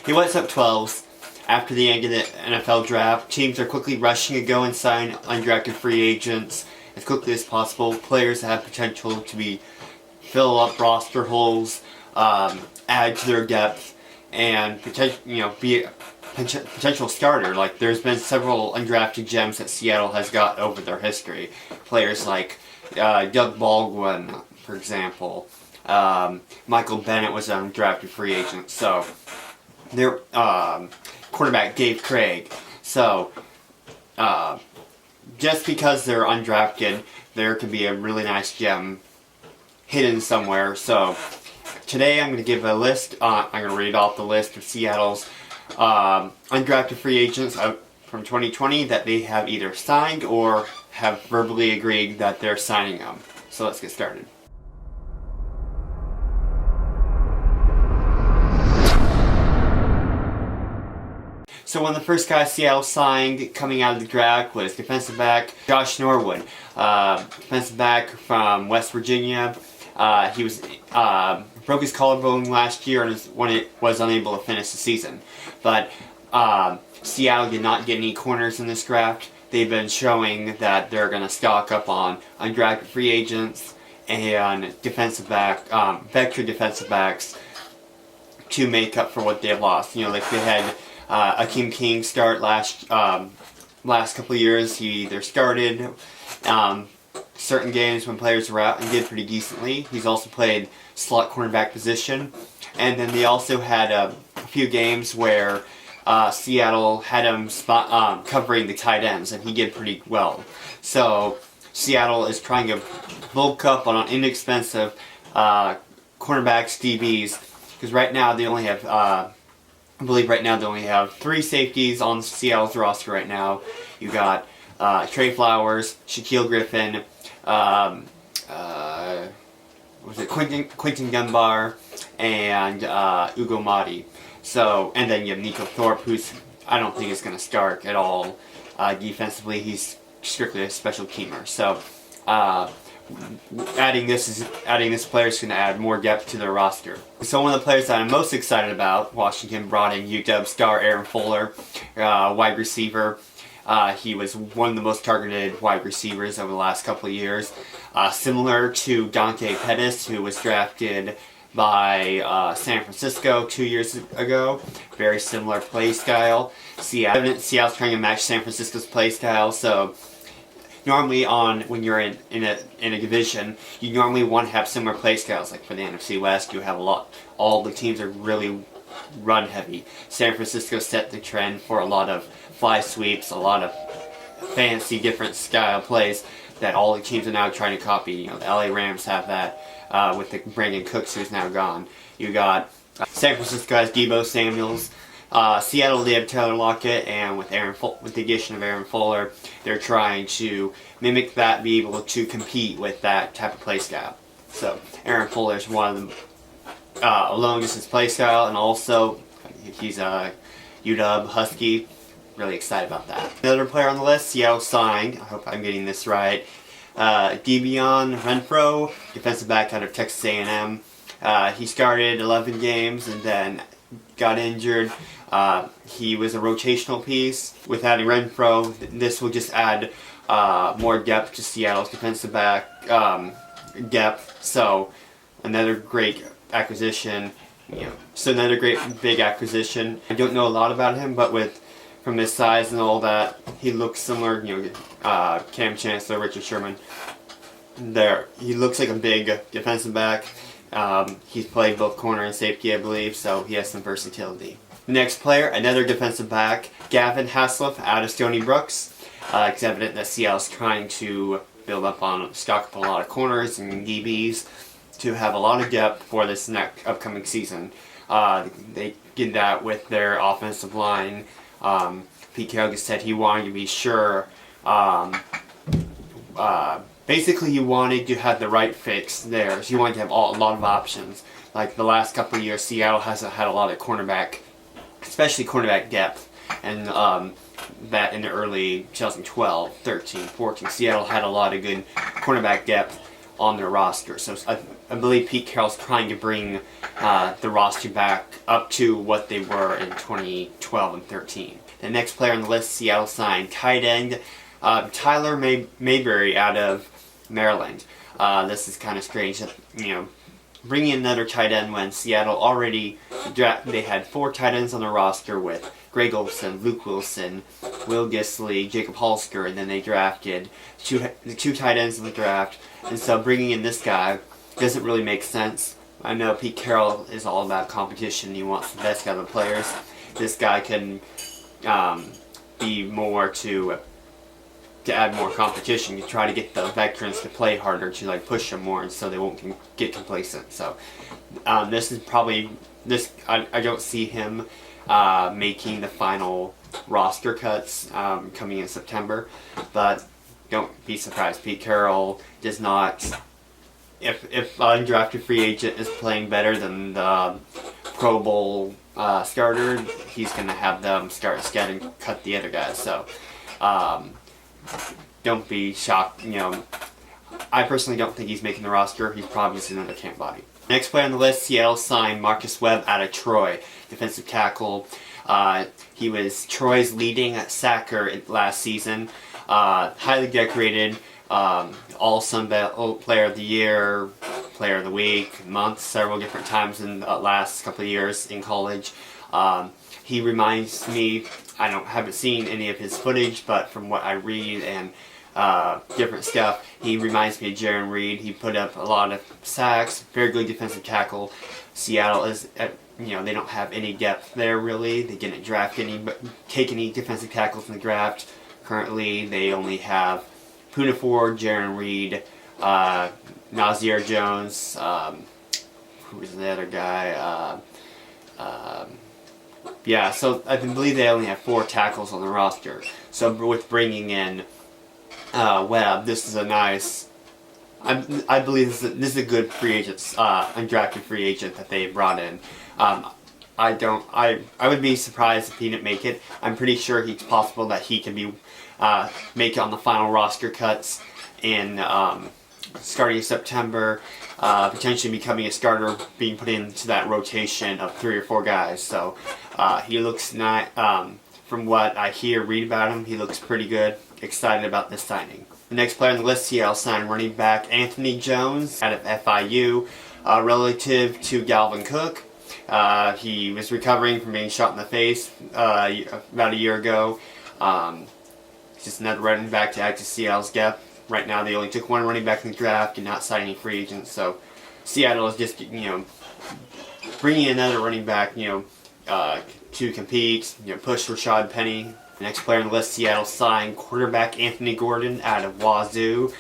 he was up 12s after the end of the NFL draft. Teams are quickly rushing to go and sign undrafted free agents as quickly as possible. Players that have potential to fill up roster holes, add to their depth, and be a potential starter. Like, there's been several undrafted gems that Seattle has got over their history. Players like Doug Baldwin, for example. Michael Bennett was an undrafted free agent. So, their quarterback Dave Craig. So, just because they're undrafted, there could be a really nice gem hidden somewhere. So, today I'm going to give a list. I'm going to read off the list of Seattle's undrafted free agents from 2020 that they have either signed or have verbally agreed that they're signing them. So let's get started. So one of the first guys Seattle signed coming out of the draft was defensive back Josh Norwood, defensive back from West Virginia. He broke his collarbone last year and was unable to finish the season. But Seattle did not get any corners in this draft. They've been showing that they're going to stock up on undrafted free agents and veteran defensive backs to make up for what they have lost. Like they had Akeem King start last couple of years. He either started certain games when players were out and did pretty decently. He's also played slot cornerback position. And then they also had a few games where Seattle had him covering the tight ends, and he did pretty well. So Seattle is trying to bulk up on inexpensive cornerbacks, DBs, because right now they only have, I believe right now they only have 3 safeties on Seattle's roster right now. You got Trey Flowers, Shaquille Griffin, Quentin Dunbar, and Ugo Madi. So, and then you have Nico Thorpe, who's I don't think is going to start at all defensively. He's strictly a special teamer. So, adding this player is going to add more depth to their roster. So one of the players that I'm most excited about, Washington brought in UW star Aaron Fuller, wide receiver. He was one of the most targeted wide receivers over the last couple of years. Similar to Dante Pettis, who was drafted by San Francisco 2 years ago. Very similar play style. Seattle's trying to match San Francisco's play style, so normally when you're in a division, you normally want to have similar play styles. Like for the NFC West, you have all the teams are really run heavy. San Francisco set the trend for a lot of fly sweeps, a lot of fancy different style plays that all the teams are now trying to copy. The LA Rams have that with the Brandon Cooks, who's now gone. You got San Francisco has Deebo Samuels. Seattle, they have Taylor Lockett, and with the addition of Aaron Fuller, they're trying to mimic that, be able to compete with that type of play style. So Aaron Fuller is one of them, long distance play style, and also he's a UW Husky. Really excited about that. Another player on the list, Seattle signed, I hope I'm getting this right, Debian Renfro, defensive back out of Texas A&M. He started 11 games and then got injured. He was a rotational piece. With adding Renfro, this will just add more depth to Seattle's defensive back depth. So another great acquisition. Another great big acquisition. I don't know a lot about him, but from his size and all that, he looks similar. Cam Chancellor, Richard Sherman. He looks like a big defensive back. He's played both corner and safety, I believe, so he has some versatility. Next player, another defensive back, Gavin Haslip out of Stony Brooks. It's evident that Seattle's trying to stock up a lot of corners and DBs to have a lot of depth for this next upcoming season. They did that with their offensive line. Pete Carroll said he wanted to be sure. Basically, he wanted to have the right fix there. So he wanted to have a lot of options. Like the last couple of years, Seattle hasn't had a lot of cornerback, especially cornerback depth. And that in the early 2012, 13, 14, Seattle had a lot of good cornerback depth. on their roster. So I believe Pete Carroll's trying to bring the roster back up to what they were in 2012 and 13. The next player on the list, Seattle signed tight end Tyler Mayberry out of Maryland. This is kind of strange that, bringing another tight end when Seattle already they had 4 tight ends on the roster with Greg Olsen, Luke Wilson, Will Gisley, Jacob Halsker, and then they drafted two tight ends in the draft. And so bringing in this guy doesn't really make sense. I know Pete Carroll is all about competition. He wants the best out of the players. This guy can be more to add more competition. You try to get the veterans to play harder, to push them more, and so they won't get complacent. So this is probably I don't see him making the final roster cuts coming in September, but don't be surprised. Pete Carroll does not. If undrafted free agent is playing better than the Pro Bowl starter, he's going to have them start instead and cut the other guys. So don't be shocked. I personally don't think he's making the roster. He's probably just another camp body. Next player on the list, Seattle signed Marcus Webb out of Troy, defensive tackle. He was Troy's leading sacker last season. Highly decorated, all Sun Belt Player of the Year, Player of the Week, month, several different times in the last couple of years in college. He reminds me, I haven't seen any of his footage, but from what I read and different stuff, he reminds me of Jaron Reed. He put up a lot of sacks, very good defensive tackle. Seattle is, they don't have any depth there really. They didn't take any defensive tackles in the draft. Currently, they only have Poona Ford, Jaron Reed, Nazir Jones, who was the other guy? So I believe they only have 4 tackles on the roster. So with bringing in Webb, this is a nice. I believe this is a good free agent, undrafted free agent that they brought in. I would be surprised if he didn't make it. I'm pretty sure it's possible that he can make it on the final roster cuts in starting in September, potentially becoming a starter, being put into that rotation of 3 or 4 guys. So he looks from what I read about him, he looks pretty good. Excited about this signing. The next player on the list, Seattle signed running back Anthony Jones out of FIU, relative to Dalvin Cook. He was recovering from being shot in the face about a year ago. Just another running back to add to Seattle's depth. Right now they only took 1 running back in the draft and not signing any free agents. So Seattle is just bringing another running back to compete. Push Rashad Penny. The next player on the list, Seattle signed quarterback Anthony Gordon out of Wazoo.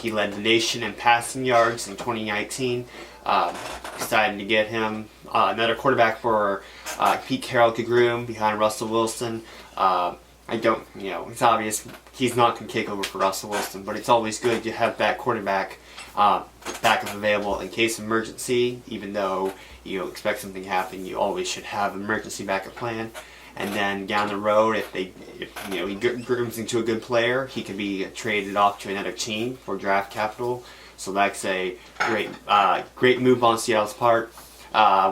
He led the nation in passing yards in 2019. Excited to get him. Another quarterback for Pete Carroll to groom behind Russell Wilson. It's obvious he's not going to take over for Russell Wilson, but it's always good to have that quarterback backup available in case of emergency. Even though you expect something to happen, you always should have an emergency backup plan. And then down the road, if he grooms into a good player, he could be traded off to another team for draft capital. So that's a great move on Seattle's part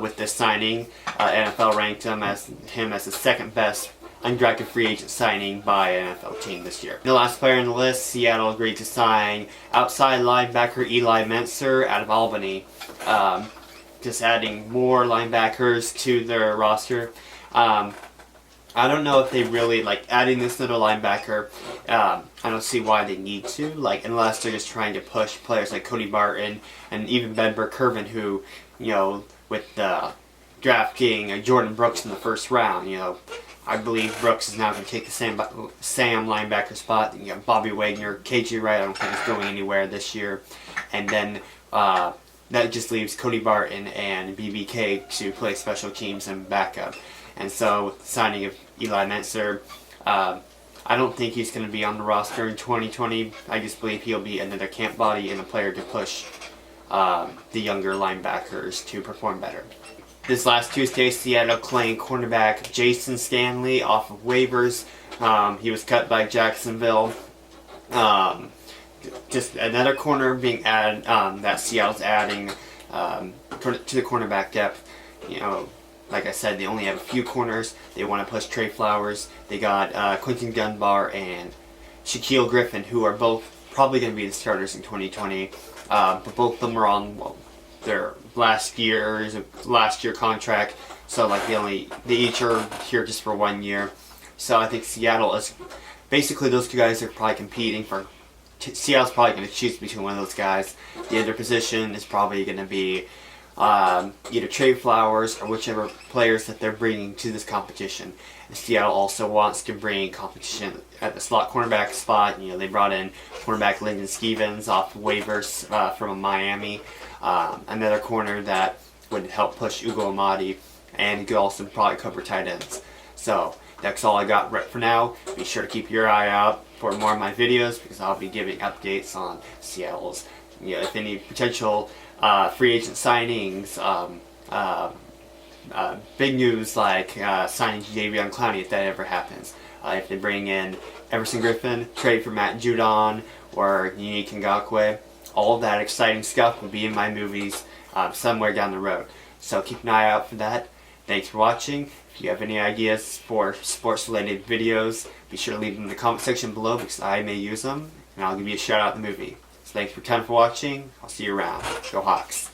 with this signing. NFL ranked him as the second best undrafted free agent signing by an NFL team this year. The last player on the list, Seattle agreed to sign outside linebacker Eli Mentzer out of Albany. Just adding more linebackers to their roster. I don't know if they really adding this little linebacker. I don't see why they need to, unless they're just trying to push players like Cody Barton and even Ben Burke-Kirven, who, with the drafting Jordan Brooks in the first round, I believe Brooks is now going to take the Sam linebacker spot. You got Bobby Wagner, KJ Wright. I don't think is going anywhere this year, and then that just leaves Cody Barton and BBK to play special teams and backup. And so, signing of Eli Mentzer, I don't think he's going to be on the roster in 2020. I just believe he'll be another camp body and a player to push the younger linebackers to perform better. This last Tuesday, Seattle claimed cornerback Jason Stanley off of waivers. He was cut by Jacksonville. just another corner being added, that Seattle's adding to the cornerback depth. You know, like I said, they only have a few corners. They want to push Trey Flowers. They got Quentin Dunbar and Shaquille Griffin, who are both probably going to be the starters in 2020. But both of them are on their last year contract. So like they each are here just for 1 year. So I think Seattle is basically, those two guys are probably competing for. Seattle's probably going to choose between one of those guys. The other position is probably going to be either Trey Flowers or whichever players that they're bringing to this competition. And Seattle also wants to bring competition at the slot cornerback spot. You know, they brought in cornerback Lyndon Stevens off waivers from Miami, another corner that would help push Ugo Amadi, and he could also probably cover tight ends. So that's all I got right for now. Be sure to keep your eye out for more of my videos, because I'll be giving updates on Seattle's, you know, if any potential free agent signings, big news like signing Jadeveon Clowney, if that ever happens. If they bring in Everson Griffin, trade for Matt Judon, or Unique Ngakoue, all of that exciting stuff will be in my movies somewhere down the road. So keep an eye out for that. Thanks for watching. If you have any ideas for sports-related videos, be sure to leave them in the comment section below, because I may use them, and I'll give you a shout out in the movie. So thanks for watching. I'll see you around. Go Hawks.